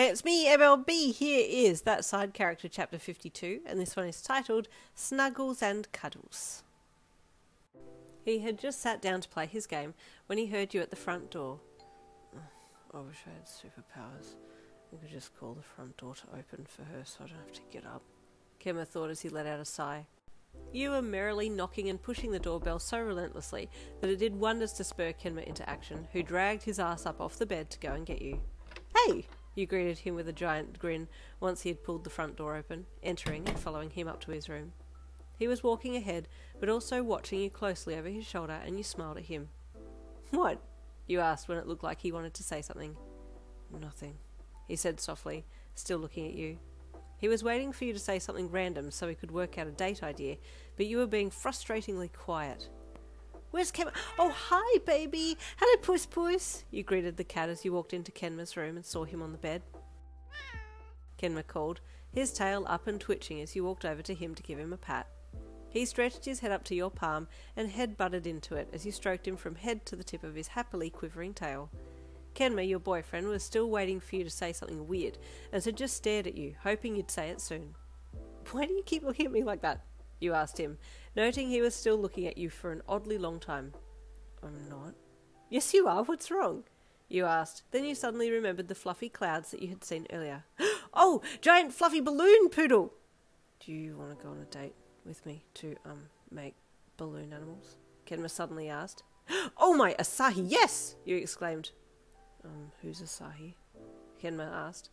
Hey, it's me, MLB. Here is That Side Character Chapter 52, and this one is titled Snuggles and Cuddles. He had just sat down to play his game when he heard you at the front door. I wish I had superpowers. I could just call the front door to open for her so I don't have to get up. Kenma thought as he let out a sigh. You were merrily knocking and pushing the doorbell so relentlessly that it did wonders to spur Kenma into action, who dragged his ass up off the bed to go and get you. Hey! You greeted him with a giant grin once he had pulled the front door open, entering and following him up to his room. He was walking ahead, but also watching you closely over his shoulder, and you smiled at him. What? You asked when it looked like he wanted to say something. Nothing, he said softly, still looking at you. He was waiting for you to say something random so he could work out a date idea, but you were being frustratingly quiet. Where's Kenma? Oh, hi, baby. Hello, Puss Puss. You greeted the cat as you walked into Kenma's room and saw him on the bed. Kenma called, his tail up and twitching as you walked over to him to give him a pat. He stretched his head up to your palm and head butted into it as you stroked him from head to the tip of his happily quivering tail. Kenma, your boyfriend, was still waiting for you to say something weird, and so just stared at you, hoping you'd say it soon. Why do you keep looking at me like that? You asked him, noting he was still looking at you for an oddly long time. I'm not. Yes, you are. What's wrong? You asked. Then you suddenly remembered the fluffy clouds that you had seen earlier. Oh, giant fluffy balloon poodle! Do you want to go on a date with me to, make balloon animals? Kenma suddenly asked. Oh my, Asahi, yes! You exclaimed. Who's Asahi? Kenma asked.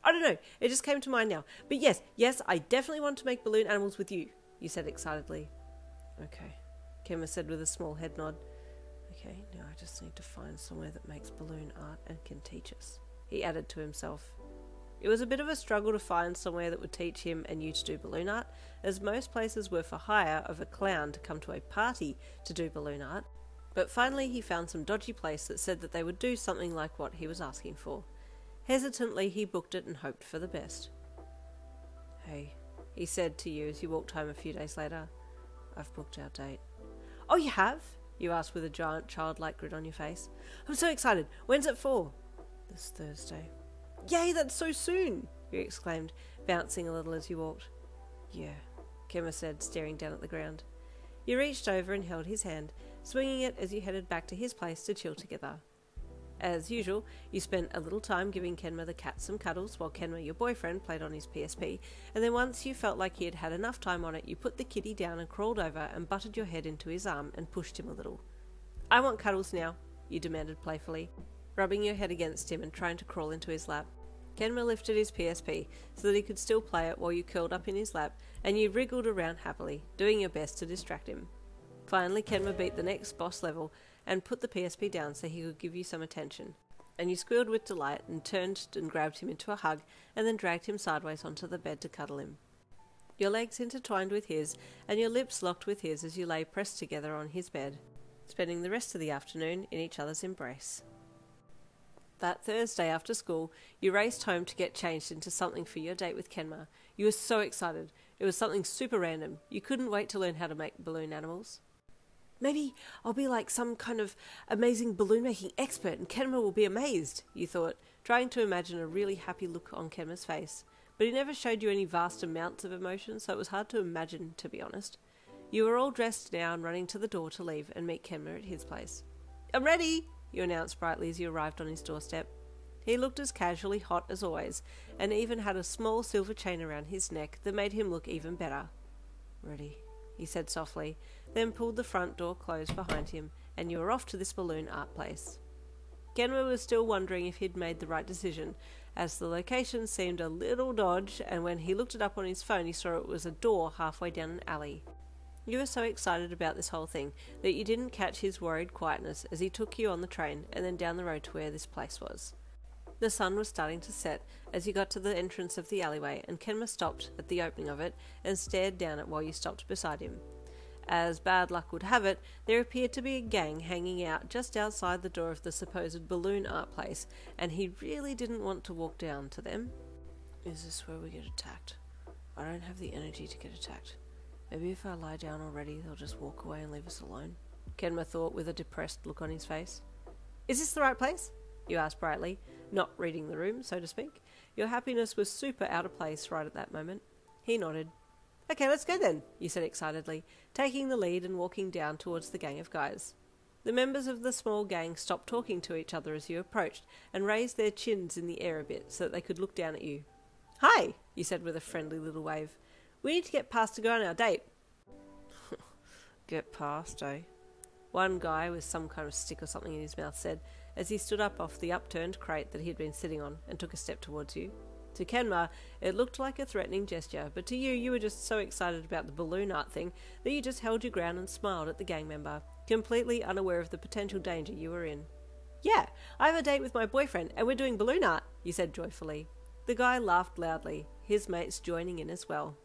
I don't know, it just came to mind now. But yes, I definitely want to make balloon animals with you, you said excitedly. Okay, Kenma said with a small head nod. Okay, now I just need to find somewhere that makes balloon art and can teach us, he added to himself. It was a bit of a struggle to find somewhere that would teach him and you to do balloon art, as most places were for hire of a clown to come to a party to do balloon art, but finally he found some dodgy place that said that they would do something like what he was asking for. Hesitantly he booked it and hoped for the best. Hey, he said to you as you walked home a few days later. I've booked our date. Oh, you have? You asked with a giant childlike grin on your face. I'm so excited. When's it for? This Thursday. Yay, that's so soon! You exclaimed, bouncing a little as you walked. Yeah, Kenma said, staring down at the ground. You reached over and held his hand, swinging it as you headed back to his place to chill together. As usual, you spent a little time giving Kenma the cat some cuddles while Kenma, your boyfriend, played on his PSP, and then once you felt like he had had enough time on it, you put the kitty down and crawled over and butted your head into his arm and pushed him a little. I want cuddles now, you demanded playfully, rubbing your head against him and trying to crawl into his lap. Kenma lifted his PSP so that he could still play it while you curled up in his lap, and you wriggled around happily, doing your best to distract him. Finally, Kenma beat the next boss level and put the PSP down so he could give you some attention, and you squealed with delight and turned and grabbed him into a hug and then dragged him sideways onto the bed to cuddle him. Your legs intertwined with his and your lips locked with his as you lay pressed together on his bed, spending the rest of the afternoon in each other's embrace. That Thursday after school, you raced home to get changed into something for your date with Kenma. You were so excited. It was something super random. You couldn't wait to learn how to make balloon animals. Maybe I'll be like some kind of amazing balloon-making expert and Kenma will be amazed, you thought, trying to imagine a really happy look on Kenma's face. But he never showed you any vast amounts of emotion, so it was hard to imagine, to be honest. You were all dressed now and running to the door to leave and meet Kenma at his place. I'm ready, you announced brightly as you arrived on his doorstep. He looked as casually hot as always, and even had a small silver chain around his neck that made him look even better. Ready, he said softly, then pulled the front door closed behind him, and you were off to this balloon art place. Kenma was still wondering if he'd made the right decision, as the location seemed a little dodge, and when he looked it up on his phone he saw it was a door halfway down an alley. You were so excited about this whole thing that you didn't catch his worried quietness as he took you on the train and then down the road to where this place was. The sun was starting to set as you got to the entrance of the alleyway, and Kenma stopped at the opening of it and stared down it while you stopped beside him. As bad luck would have it, there appeared to be a gang hanging out just outside the door of the supposed balloon art place, and he really didn't want to walk down to them. Is this where we get attacked? I don't have the energy to get attacked. Maybe if I lie down already, they'll just walk away and leave us alone, Kenma thought with a depressed look on his face. Is this the right place? You asked brightly, not reading the room, so to speak. Your happiness was super out of place right at that moment. He nodded. Okay, let's go then, you said excitedly, taking the lead and walking down towards the gang of guys. The members of the small gang stopped talking to each other as you approached and raised their chins in the air a bit so that they could look down at you. Hi, you said with a friendly little wave. We need to get past to go on our date. Get past, eh? One guy with some kind of stick or something in his mouth said as he stood up off the upturned crate that he had been sitting on and took a step towards you. To Kenma, it looked like a threatening gesture, but to you, you were just so excited about the balloon art thing that you just held your ground and smiled at the gang member, completely unaware of the potential danger you were in. Yeah, I have a date with my boyfriend and we're doing balloon art, you said joyfully. The guy laughed loudly, his mates joining in as well.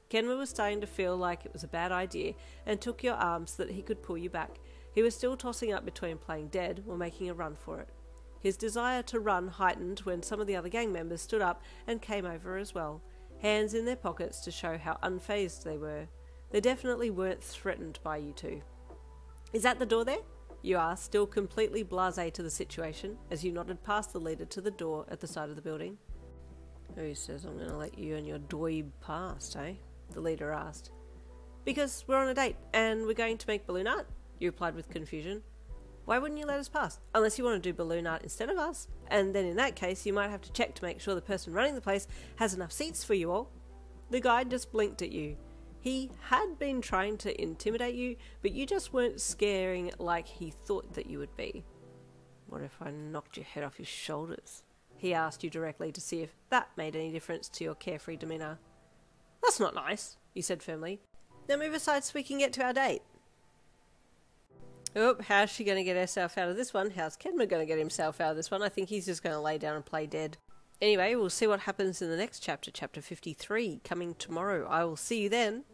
Kenma was starting to feel like it was a bad idea and took your arm so that he could pull you back. He was still tossing up between playing dead or making a run for it. His desire to run heightened when some of the other gang members stood up and came over as well, hands in their pockets to show how unfazed they were. They definitely weren't threatened by you two. Is that the door there? You asked, still completely blasé to the situation, as you nodded past the leader to the door at the side of the building. Who says I'm going to let you and your dweeb past, eh? The leader asked. Because we're on a date, and we're going to make balloon art, you replied with confusion. Why wouldn't you let us pass? Unless you want to do balloon art instead of us. And then in that case, you might have to check to make sure the person running the place has enough seats for you all. The guy just blinked at you. He had been trying to intimidate you, but you just weren't scaring like he thought that you would be. What if I knocked your head off your shoulders? He asked you directly to see if that made any difference to your carefree demeanour. That's not nice, you said firmly. Now move aside so we can get to our date. Oh, how's she going to get herself out of this one? How's Kenma going to get himself out of this one? I think he's just going to lay down and play dead. Anyway, we'll see what happens in the next chapter, chapter 53, coming tomorrow. I will see you then.